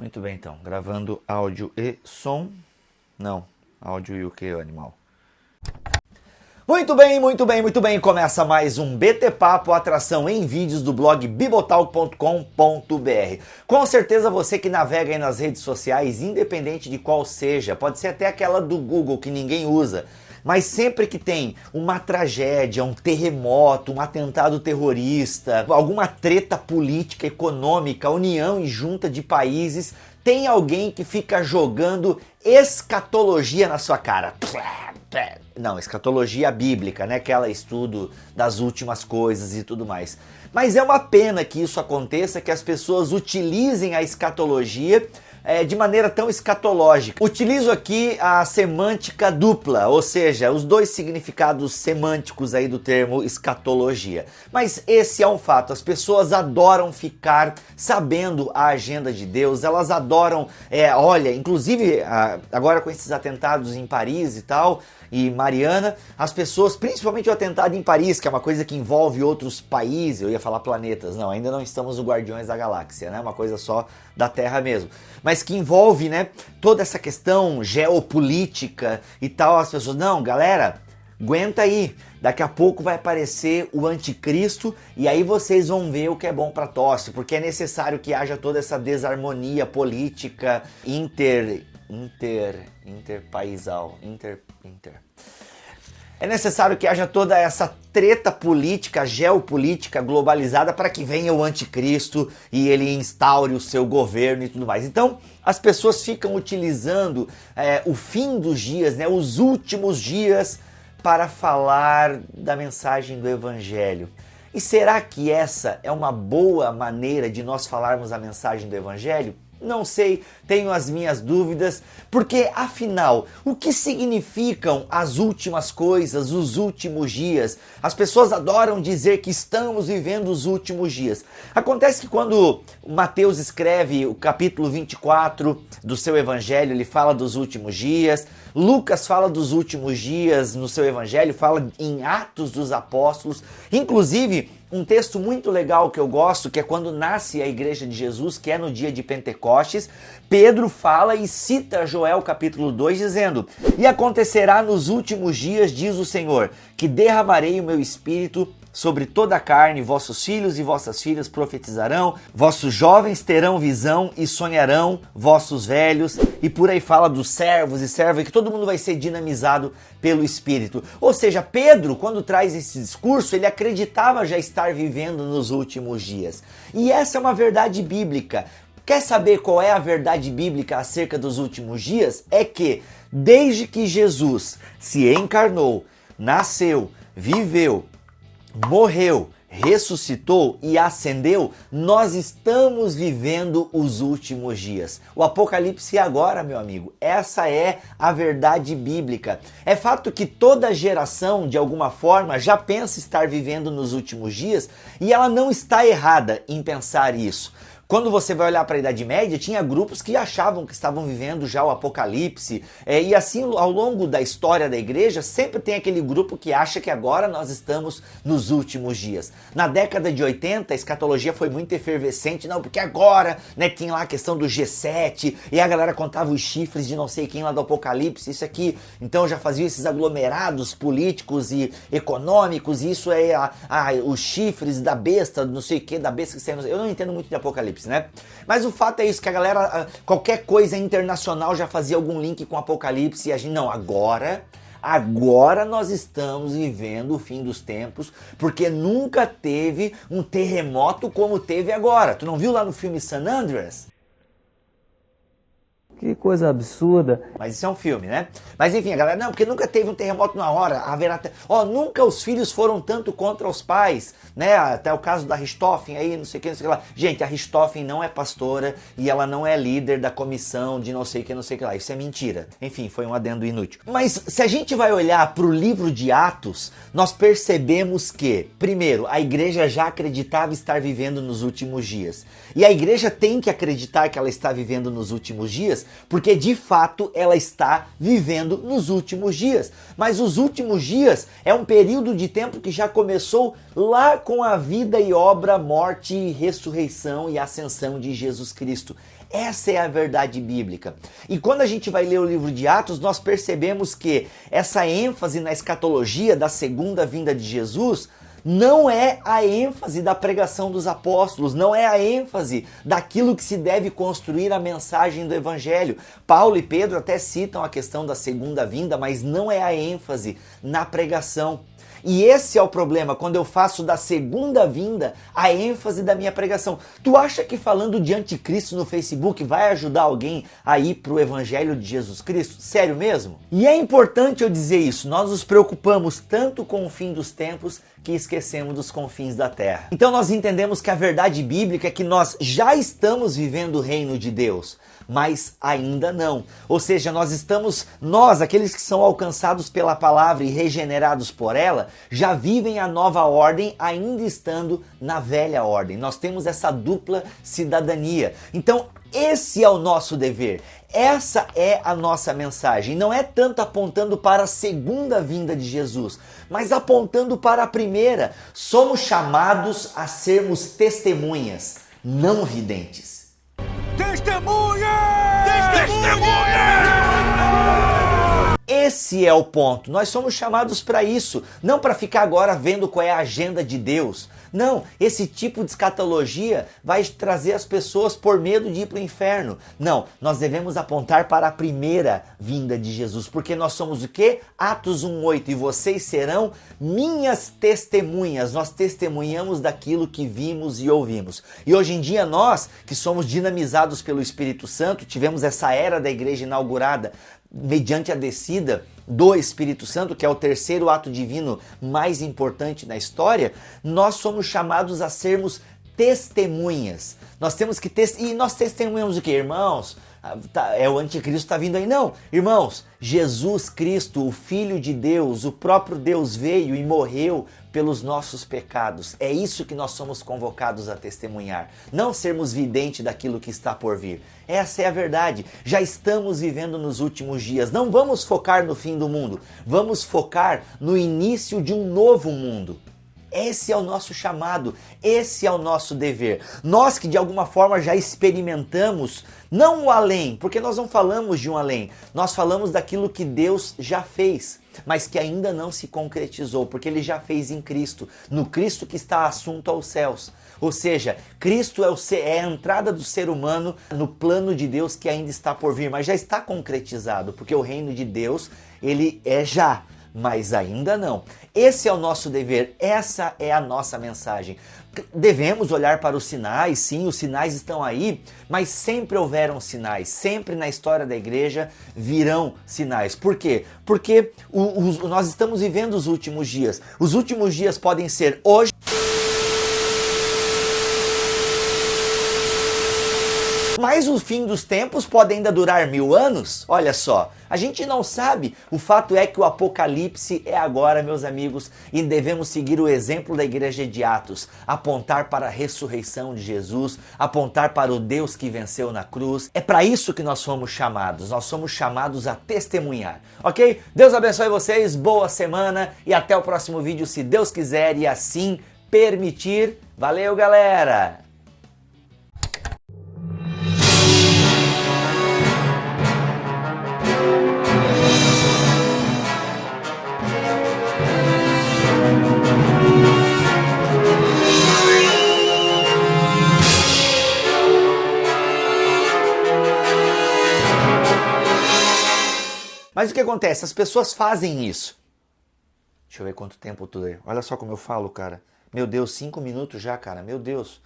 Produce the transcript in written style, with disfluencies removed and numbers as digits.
Muito bem, então. Gravando áudio e som. Não, áudio e o que, animal? Muito bem, muito bem, muito bem. Começa mais um BT Papo, atração em vídeos do blog bibotalk.com.br. Com certeza você que navega aí nas redes sociais, independente de qual seja, pode ser até aquela do Google que ninguém usa, mas sempre que tem uma tragédia, um terremoto, um atentado terrorista, alguma treta política, econômica, união e junta de países, tem alguém que fica jogando escatologia na sua cara. Não, escatologia bíblica, né? Aquela estudo das últimas coisas e tudo mais. Mas é uma pena que isso aconteça, que as pessoas utilizem a escatologia de maneira tão escatológica. Utilizo aqui a semântica dupla, ou seja, os dois significados semânticos aí do termo escatologia. Mas esse é um fato, as pessoas adoram ficar sabendo a agenda de Deus, elas adoram, olha, inclusive agora com esses atentados em Paris e tal, e Mariana, as pessoas, principalmente o atentado em Paris, que é uma coisa que envolve outros países, eu ia falar planetas, não, ainda não estamos no Guardiões da Galáxia, né? Uma coisa só da Terra mesmo, mas que envolve, né, toda essa questão geopolítica e tal, as pessoas, não, galera, aguenta aí, daqui a pouco vai aparecer o anticristo e aí vocês vão ver o que é bom para tosse, porque é necessário que haja toda essa desarmonia política interpaisal. É necessário que haja toda essa treta política, geopolítica globalizada para que venha o anticristo e ele instaure o seu governo e tudo mais. Então, as pessoas ficam utilizando o fim dos dias, né, os últimos dias, para falar da mensagem do Evangelho. E será que essa é uma boa maneira de nós falarmos a mensagem do Evangelho? Não sei, tenho as minhas dúvidas, porque afinal, o que significam as últimas coisas, os últimos dias? As pessoas adoram dizer que estamos vivendo os últimos dias. Acontece que quando Mateus escreve o capítulo 24 do seu evangelho, ele fala dos últimos dias. Lucas fala dos últimos dias no seu evangelho, fala em Atos dos Apóstolos, inclusive um texto muito legal que eu gosto, que é quando nasce a igreja de Jesus, que é no dia de Pentecostes, Pedro fala e cita Joel capítulo 2 dizendo: "E acontecerá nos últimos dias, diz o Senhor, que derramarei o meu espírito sobre toda a carne, vossos filhos e vossas filhas profetizarão, vossos jovens terão visão e sonharão, vossos velhos", e por aí fala dos servos e servas, que todo mundo vai ser dinamizado pelo Espírito. Ou seja, Pedro, quando traz esse discurso, ele acreditava já estar vivendo nos últimos dias. E essa é uma verdade bíblica. Quer saber qual é a verdade bíblica acerca dos últimos dias? É que, desde que Jesus se encarnou, nasceu, viveu, morreu, ressuscitou e ascendeu, nós estamos vivendo os últimos dias. O Apocalipse é agora, meu amigo. Essa é a verdade bíblica. É fato que toda geração, de alguma forma, já pensa estar vivendo nos últimos dias e ela não está errada em pensar isso. Quando você vai olhar para a Idade Média, tinha grupos que achavam que estavam vivendo já o Apocalipse, e assim ao longo da história da igreja sempre tem aquele grupo que acha que agora nós estamos nos últimos dias. Na década de 80 a escatologia foi muito efervescente, não, porque agora, né, tinha lá a questão do G7 e a galera contava os chifres de não sei quem lá do Apocalipse, isso aqui, então já fazia esses aglomerados políticos e econômicos, e isso é os chifres da besta, não sei o que, da besta que saiu, eu não entendo muito de Apocalipse, né? Mas o fato é isso, que a galera, qualquer coisa internacional já fazia algum link com Apocalipse e a gente, não, agora nós estamos vivendo o fim dos tempos, porque nunca teve um terremoto como teve agora. Tu não viu lá no filme San Andreas? Que coisa absurda. Mas isso é um filme, né? Mas enfim, a galera, não, porque nunca teve um terremoto na hora, haverá... nunca os filhos foram tanto contra os pais, né? Até o caso da Richthofen aí, não sei o que, não sei o que lá. Gente, a Richthofen não é pastora e ela não é líder da comissão de não sei o que, não sei o que lá. Isso é mentira. Enfim, foi um adendo inútil. Mas se a gente vai olhar para o livro de Atos, nós percebemos que, primeiro, a igreja já acreditava estar vivendo nos últimos dias. E a igreja tem que acreditar que ela está vivendo nos últimos dias, porque de fato ela está vivendo nos últimos dias. Mas os últimos dias é um período de tempo que já começou lá com a vida e obra, morte, ressurreição e ascensão de Jesus Cristo. Essa é a verdade bíblica. E quando a gente vai ler o livro de Atos, nós percebemos que essa ênfase na escatologia da segunda vinda de Jesus não é a ênfase da pregação dos apóstolos, não é a ênfase daquilo que se deve construir a mensagem do evangelho. Paulo e Pedro até citam a questão da segunda vinda, mas não é a ênfase na pregação. E esse é o problema, quando eu faço da segunda vinda a ênfase da minha pregação. Tu acha que falando de anticristo no Facebook vai ajudar alguém a ir para o evangelho de Jesus Cristo? Sério mesmo? E é importante eu dizer isso, nós nos preocupamos tanto com o fim dos tempos que esquecemos dos confins da terra. Então nós entendemos que a verdade bíblica é que nós já estamos vivendo o reino de Deus, mas ainda não. Ou seja, nós, aqueles que são alcançados pela palavra e regenerados por ela, já vivem a nova ordem ainda estando na velha ordem. Nós temos essa dupla cidadania. Então, esse é o nosso dever. Essa é a nossa mensagem. Não é tanto apontando para a segunda vinda de Jesus, mas apontando para a primeira. Somos chamados a sermos testemunhas, não videntes. Testemunha! Testemunha! Esse é o ponto. Nós somos chamados para isso, não para ficar agora vendo qual é a agenda de Deus. Não, esse tipo de escatologia vai trazer as pessoas por medo de ir para o inferno. Não, nós devemos apontar para a primeira vinda de Jesus, porque nós somos o quê? Atos 1:8, e vocês serão minhas testemunhas. Nós testemunhamos daquilo que vimos e ouvimos. E hoje em dia nós, que somos dinamizados pelo Espírito Santo, tivemos essa era da igreja inaugurada mediante a descida do Espírito Santo, que é o terceiro ato divino mais importante na história, nós somos chamados a sermos testemunhas. Nós temos que e nós testemunhamos o quê, irmãos? O anticristo está vindo aí. Não, irmãos, Jesus Cristo, o Filho de Deus, o próprio Deus veio e morreu pelos nossos pecados. É isso que nós somos convocados a testemunhar. Não sermos videntes daquilo que está por vir. Essa é a verdade. Já estamos vivendo nos últimos dias. Não vamos focar no fim do mundo. Vamos focar no início de um novo mundo. Esse é o nosso chamado, esse é o nosso dever. Nós que de alguma forma já experimentamos, não o além, porque nós não falamos de um além, nós falamos daquilo que Deus já fez, mas que ainda não se concretizou, porque Ele já fez em Cristo, no Cristo que está assunto aos céus. Ou seja, Cristo é a entrada do ser humano no plano de Deus que ainda está por vir, mas já está concretizado, porque o reino de Deus, ele é já, mas ainda não. Esse é o nosso dever, essa é a nossa mensagem. Devemos olhar para os sinais, sim, os sinais estão aí, mas sempre houveram sinais, sempre na história da igreja virão sinais. Por quê? Porque nós estamos vivendo os últimos dias. Os últimos dias podem ser hoje, mas o fim dos tempos pode ainda durar 1000 anos? Olha só, a gente não sabe. O fato é que o Apocalipse é agora, meus amigos, e devemos seguir o exemplo da igreja de Atos, apontar para a ressurreição de Jesus, apontar para o Deus que venceu na cruz. É para isso que nós somos chamados a testemunhar, ok? Deus abençoe vocês, boa semana e até o próximo vídeo, se Deus quiser e assim permitir. Valeu, galera! Mas o que acontece? As pessoas fazem isso. Deixa eu ver quanto tempo eu tô aí. Olha só como eu falo, cara. Meu Deus, 5 minutos já, cara. Meu Deus.